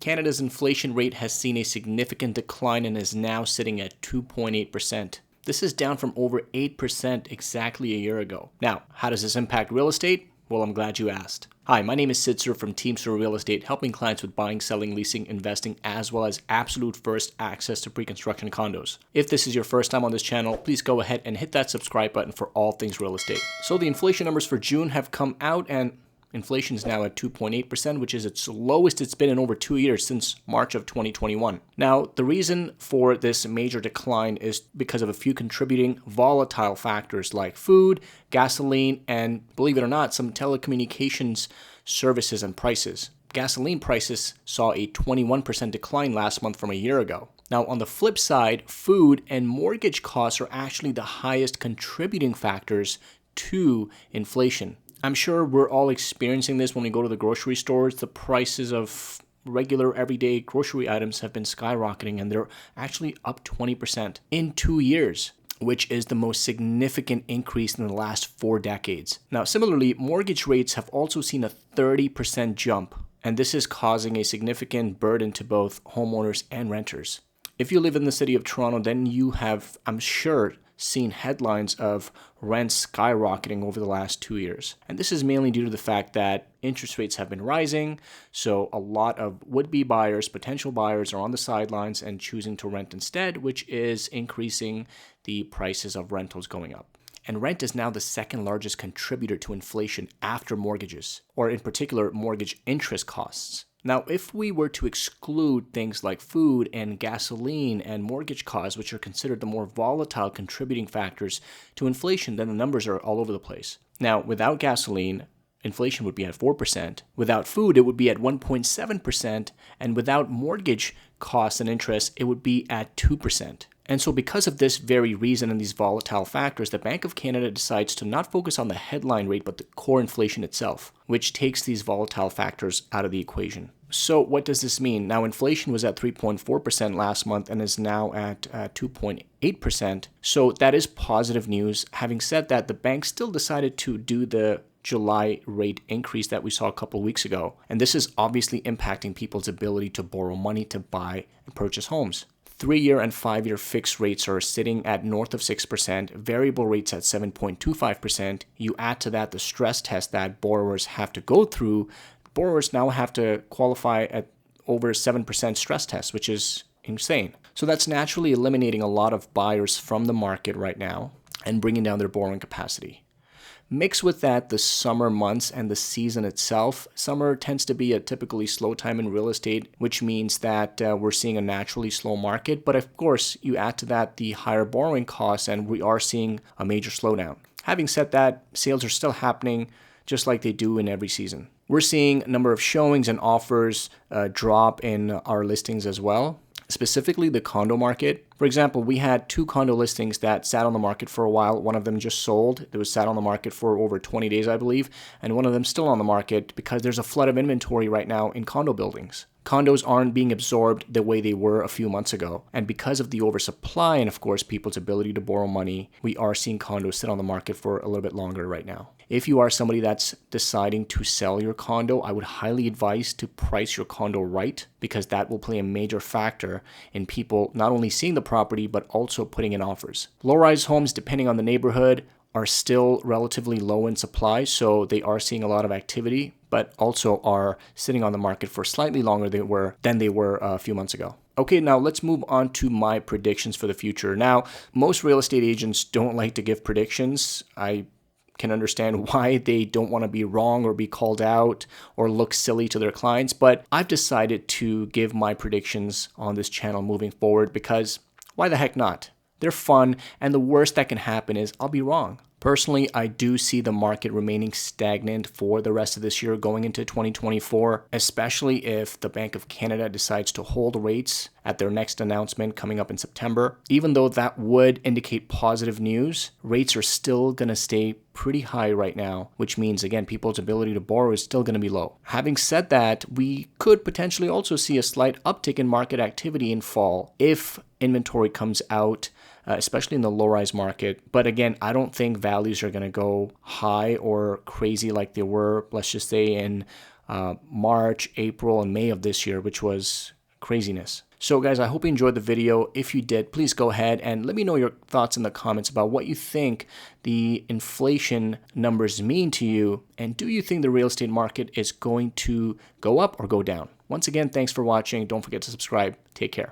Canada's inflation rate has seen a significant decline and is now sitting at 2.8%. This is down from over 8% exactly a year ago. Now, how does this impact real estate? Well, I'm glad you asked. Hi, my name is Sid Sur from Sur Real Estate, helping clients with buying, selling, leasing, investing, as well as absolute first access to pre-construction condos. If this is your first time on this channel, please go ahead and hit that subscribe button for all things real estate. So the inflation numbers for June have come out and inflation is now at 2.8%, which is its lowest it's been in over 2 years since March of 2021. Now, the reason for this major decline is because of a few contributing volatile factors like food, gasoline, and believe it or not, some telecommunications services and prices. Gasoline prices saw a 21% decline last month from a year ago. Now, on the flip side, food and mortgage costs are actually the highest contributing factors to inflation. I'm sure we're all experiencing this when we go to the grocery stores. The prices of regular everyday grocery items have been skyrocketing and they're actually up 20% in 2 years, which is the most significant increase in the last 4 decades. Now, similarly, mortgage rates have also seen a 30% jump, and this is causing a significant burden to both homeowners and renters. If you live in the city of Toronto, then you have, I'm sure, seen headlines of rents skyrocketing over the last 2 years. And this is mainly due to the fact that interest rates have been rising, so a lot of would-be buyers, potential buyers, are on the sidelines and choosing to rent instead, which is increasing the prices of rentals going up. And rent is now the second largest contributor to inflation after mortgages, or in particular, mortgage interest costs. Now, if we were to exclude things like food and gasoline and mortgage costs, which are considered the more volatile contributing factors to inflation, then the numbers are all over the place. Now, without gasoline, inflation would be at 4%. Without food, it would be at 1.7%. And without mortgage costs and interest, it would be at 2%. And so because of this very reason and these volatile factors, the Bank of Canada decides to not focus on the headline rate, but the core inflation itself, which takes these volatile factors out of the equation. So what does this mean? Now, inflation was at 3.4% last month and is now at 2.8%. So that is positive news. Having said that, the bank still decided to do the July rate increase that we saw a couple of weeks ago. And this is obviously impacting people's ability to borrow money to buy and purchase homes. 3-year and 5-year fixed rates are sitting at north of 6%, variable rates at 7.25%. You add to that the stress test that borrowers have to go through. Borrowers now have to qualify at over 7% stress test, which is insane. So that's naturally eliminating a lot of buyers from the market right now and bringing down their borrowing capacity. Mix with that the summer months and the season itself. Summer tends to be a typically slow time in real estate, which means that we're seeing a naturally slow market. But of course, you add to that the higher borrowing costs and we are seeing a major slowdown. Having said that, sales are still happening just like they do in every season. We're seeing a number of showings and offers drop in our listings as well. Specifically the condo market. For example, we had 2 condo listings that sat on the market for a while. One of them just sold. It was sat on the market for over 20 days, I believe. And one of them still on the market because there's a flood of inventory right now in condo buildings. Condos aren't being absorbed the way they were a few months ago. And because of the oversupply and, of course, people's ability to borrow money, we are seeing condos sit on the market for a little bit longer right now. If you are somebody that's deciding to sell your condo, I would highly advise to price your condo right because that will play a major factor in people not only seeing the property, but also putting in offers. Low-rise homes, depending on the neighborhood, are still relatively low in supply, so they are seeing a lot of activity, but also are sitting on the market for slightly longer than they were a few months ago. Okay, now let's move on to my predictions for the future. Now, most real estate agents don't like to give predictions. I can understand why they don't want to be wrong or be called out or look silly to their clients, but I've decided to give my predictions on this channel moving forward because why the heck not? They're fun, and the worst that can happen is I'll be wrong. Personally, I do see the market remaining stagnant for the rest of this year going into 2024, especially if the Bank of Canada decides to hold rates at their next announcement coming up in September. Even though that would indicate positive news, rates are still going to stay pretty high right now, which means, again, people's ability to borrow is still going to be low. Having said that, we could potentially also see a slight uptick in market activity in fall if inventory comes out, especially in the low-rise market. But again, I don't think values are going to go high or crazy like they were, let's just say, in March, April, and May of this year, which was craziness. So guys, I hope you enjoyed the video. If you did, please go ahead and let me know your thoughts in the comments about what you think the inflation numbers mean to you, and do you think the real estate market is going to go up or go down? Once again, thanks for watching. Don't forget to subscribe. Take care.